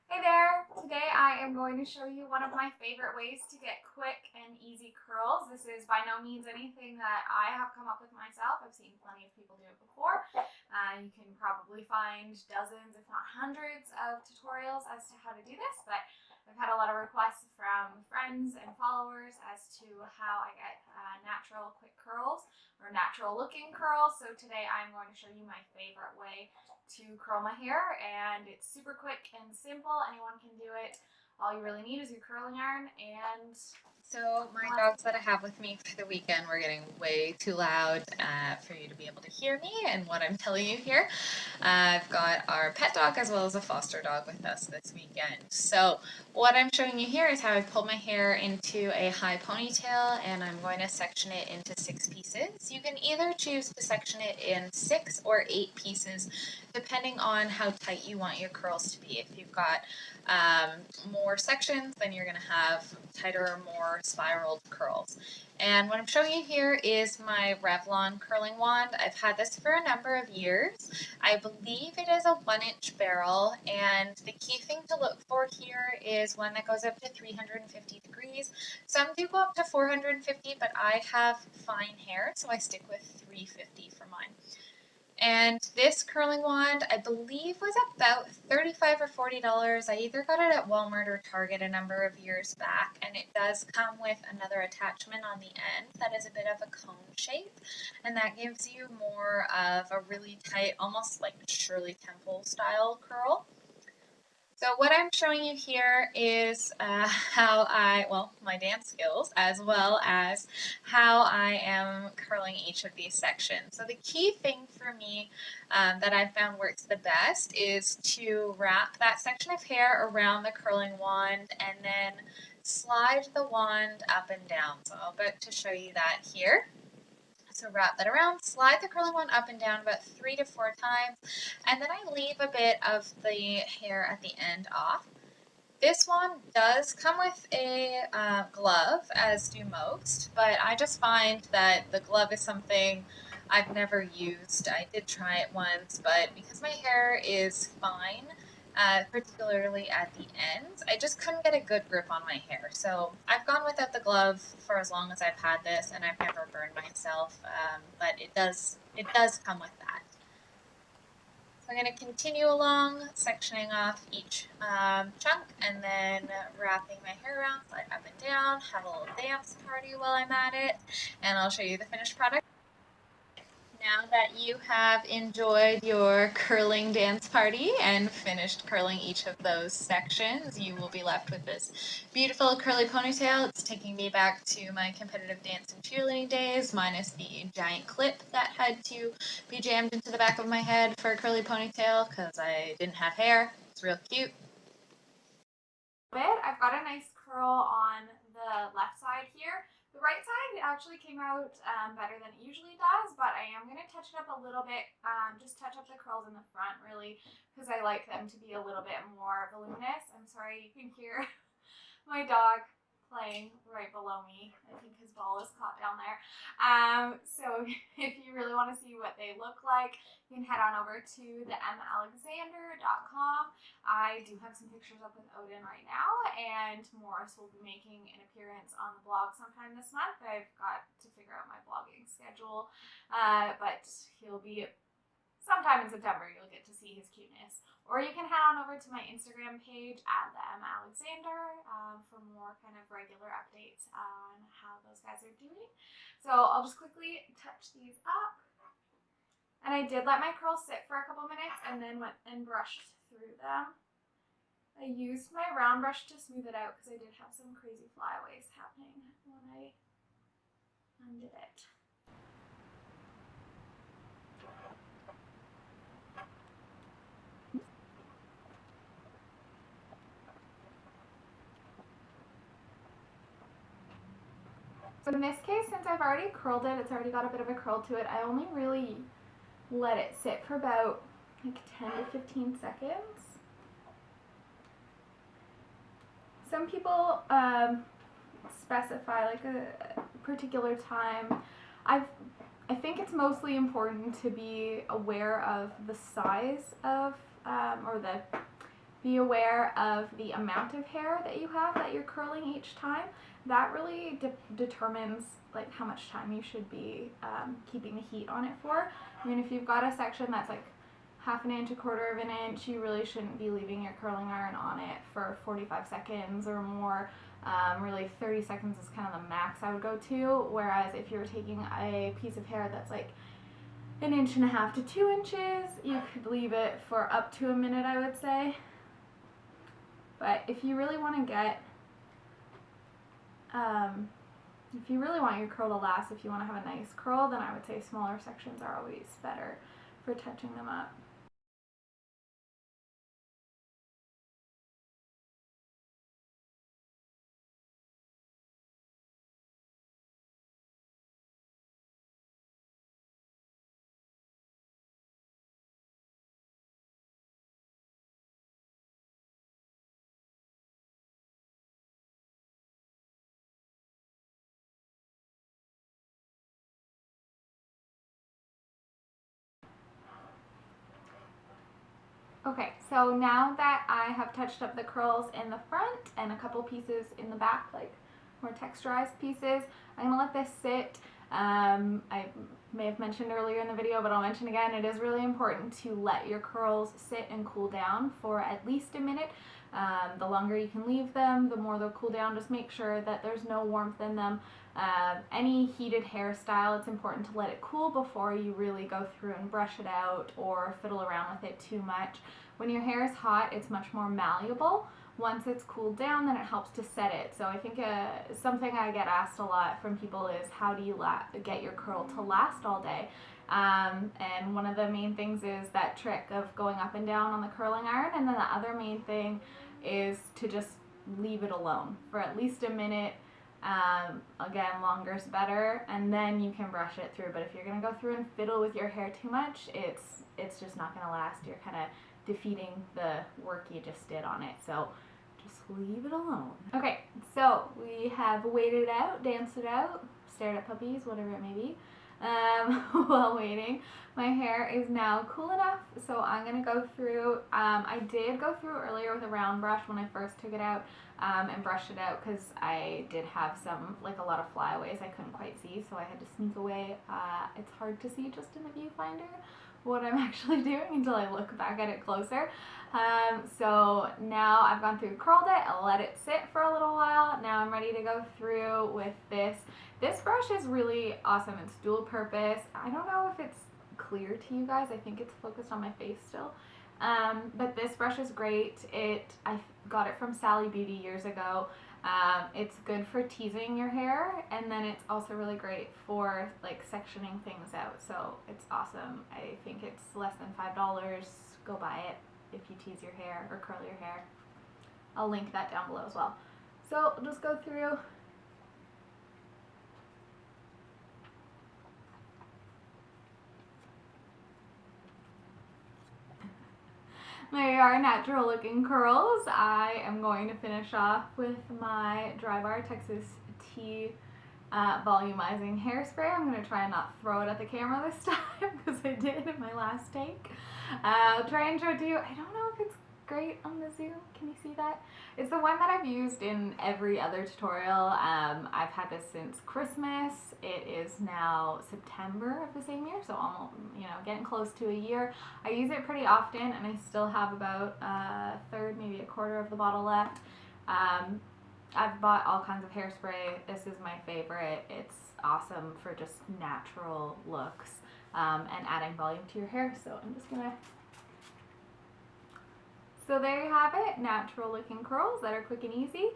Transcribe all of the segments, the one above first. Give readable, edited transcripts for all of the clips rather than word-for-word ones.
Hey there! Today I am going to show you one of my favorite ways to get quick and easy curls. This is by no means anything that I have come up with myself. I've seen plenty of people do it before. You can probably find dozens, if not hundreds, of tutorials as to how to do this, but I've had a lot of requests from friends and followers as to how I get natural quick curls or natural looking curls. So today I'm going to show you my favorite way to curl my hair, and it's super quick and simple. Anyone can do it. All you really need is your curling iron and So my dogs that I have with me for the weekend were getting way too loud for you to be able to hear me and what I'm telling you here. I've got our pet dog as well as a foster dog with us this weekend. So what I'm showing you here is how I've pulled my hair into a high ponytail, and I'm going to section it into 6 pieces. You can either choose to section it in 6 or 8 pieces depending on how tight you want your curls to be. If you've got more sections, then you're going to have tighter, more spiraled curls. And what I'm showing you here is my Revlon curling wand. I've had this for a number of years. I believe it is a 1-inch barrel, and the key thing to look for here is one that goes up to 350 degrees. Some do go up to 450, but I have fine hair, so I stick with 350 for mine. And this curling wand, I believe, was about $35 or $40. I either got it at Walmart or Target a number of years back, and it does come with another attachment on the end that is a bit of a cone shape, and that gives you more of a really tight, almost like Shirley Temple style curl. So what I'm showing you here is my dance skills, as well as how I am curling each of these sections. So the key thing for me that I've found works the best is to wrap that section of hair around the curling wand and then slide the wand up and down. So I'll get to show you that here. So wrap that around, slide the curling one up and down about 3 to 4 times, and then I leave a bit of the hair at the end off. This one does come with a glove, as do most, but I just find that the glove is something I've never used. I did try it once, but because my hair is fine, particularly at the ends, I just couldn't get a good grip on my hair. So I've gone without the glove for as long as I've had this, and I've never burned myself, but it does come with that. So I'm going to continue along, sectioning off each chunk, and then wrapping my hair around, slide up and down, have a little dance party while I'm at it, and I'll show you the finished product. Now that you have enjoyed your curling dance party and finished curling each of those sections, you will be left with this beautiful curly ponytail. It's taking me back to my competitive dance and cheerleading days, minus the giant clip that had to be jammed into the back of my head for a curly ponytail because I didn't have hair. It's real cute. I've got a nice curl on the left side here. The right side actually came out better than it usually does, but I am going to touch it up a little bit, just touch up the curls in the front really, because I like them to be a little bit more voluminous. I'm sorry, you can hear my dog playing right below me. I think his ball is caught down there. So if you really want to see what they look like, you can head on over to TheEmAlexander.com. I do have some pictures up with Odin right now, and Morris will be making an appearance on the blog sometime this month. I've got to figure out my blogging schedule, but he'll be sometime in September. You'll get to see his cuteness. Or you can head on over to my Instagram page at TheEmAlexander for more kind of regular updates on how those guys are doing. So I'll just quickly touch these up. And I did let my curls sit for a couple minutes and then went and brushed through them. I used my round brush to smooth it out because I did have some crazy flyaways happening when I undid it. So in this case, since I've already curled it, it's already got a bit of a curl to it, I only really let it sit for about like 10 to 15 seconds. Some people specify like a particular time. I think it's mostly important to be aware of the size of or the be aware of the amount of hair that you have that you're curling each time. That really determines like how much time you should be keeping the heat on it for. I mean, if you've got a section that's like half an inch, a quarter of an inch, you really shouldn't be leaving your curling iron on it for 45 seconds or more. Really 30 seconds is kind of the max I would go to, whereas if you're taking a piece of hair that's like 1.5 to 2 inches, you could leave it for up to a minute, I would say. But if you really want to get, if you really want your curl to last, if you want to have a nice curl, then I would say smaller sections are always better for touching them up. Okay, so now that I have touched up the curls in the front and a couple pieces in the back, like more texturized pieces, I'm gonna let this sit. I may have mentioned earlier in the video, but I'll mention again, it is really important to let your curls sit and cool down for at least a minute. The longer you can leave them, the more they'll cool down. Just make sure that there's no warmth in them. Any heated hairstyle, it's important to let it cool before you really go through and brush it out or fiddle around with it too much. When your hair is hot, it's much more malleable. Once it's cooled down, then it helps to set it. So I think something I get asked a lot from people is, how do you get your curl to last all day? And one of the main things is that trick of going up and down on the curling iron, and then the other main thing is to just leave it alone for at least a minute. Again, longer is better, and then you can brush it through. But if you're gonna go through and fiddle with your hair too much, it's just not gonna last. You're kind of defeating the work you just did on it. So just leave it alone. Okay, so we have waited it out, danced it out, stared at puppies, whatever it may be. While waiting, my hair is now cool enough, so I'm gonna go through. I did go through earlier with a round brush when I first took it out and brushed it out, because I did have some, like a lot of flyaways I couldn't quite see, so I had to sneak away. It's hard to see just in the viewfinder what I'm actually doing until I look back at it closer. So now I've gone through, curled it, I'll let it sit for a little while. Now I'm ready to go through with this. This brush is really awesome. It's dual purpose. I don't know if it's clear to you guys. I think it's focused on my face still. But this brush is great. I got it from Sally Beauty years ago. It's good for teasing your hair, and then it's also really great for like sectioning things out. So it's awesome. I think it's less than $5. Go buy it if you tease your hair or curl your hair. I'll link that down below as well. So I'll just go through. They are natural looking curls. I am going to finish off with my Dry Bar Texas Tea volumizing hairspray. I'm going to try and not throw it at the camera this time, because I did in my last take. I'll try and show it to you. I don't know if it's great on the Zoom. Can you see that? It's the one that I've used in every other tutorial. I've had this since Christmas. It is now September of the same year, so almost, getting close to a year. I use it pretty often, and I still have about a third, maybe a quarter of the bottle left. I've bought all kinds of hairspray. This is my favorite. It's awesome for just natural looks and adding volume to your hair. So I'm just gonna. So there you have it, natural looking curls that are quick and easy.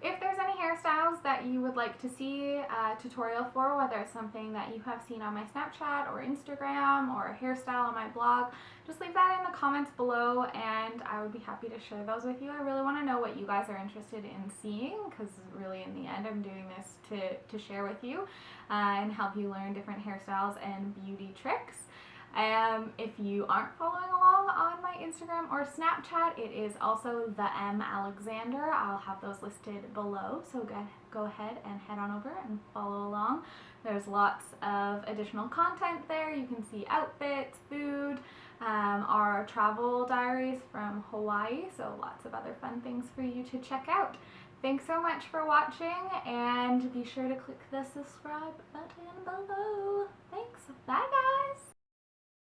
If there's any hairstyles that you would like to see a tutorial for, whether it's something that you have seen on my Snapchat or Instagram or a hairstyle on my blog, just leave that in the comments below and I would be happy to share those with you. I really want to know what you guys are interested in seeing, because really in the end I'm doing this to share with you and help you learn different hairstyles and beauty tricks. If you aren't following along on my Instagram or Snapchat, it is also TheEmAlexander. I'll have those listed below, so go ahead and head on over and follow along. There's lots of additional content there. You can see outfits, food, our travel diaries from Hawaii, so lots of other fun things for you to check out. Thanks so much for watching, and be sure to click the subscribe button below. Thanks. Bye, guys.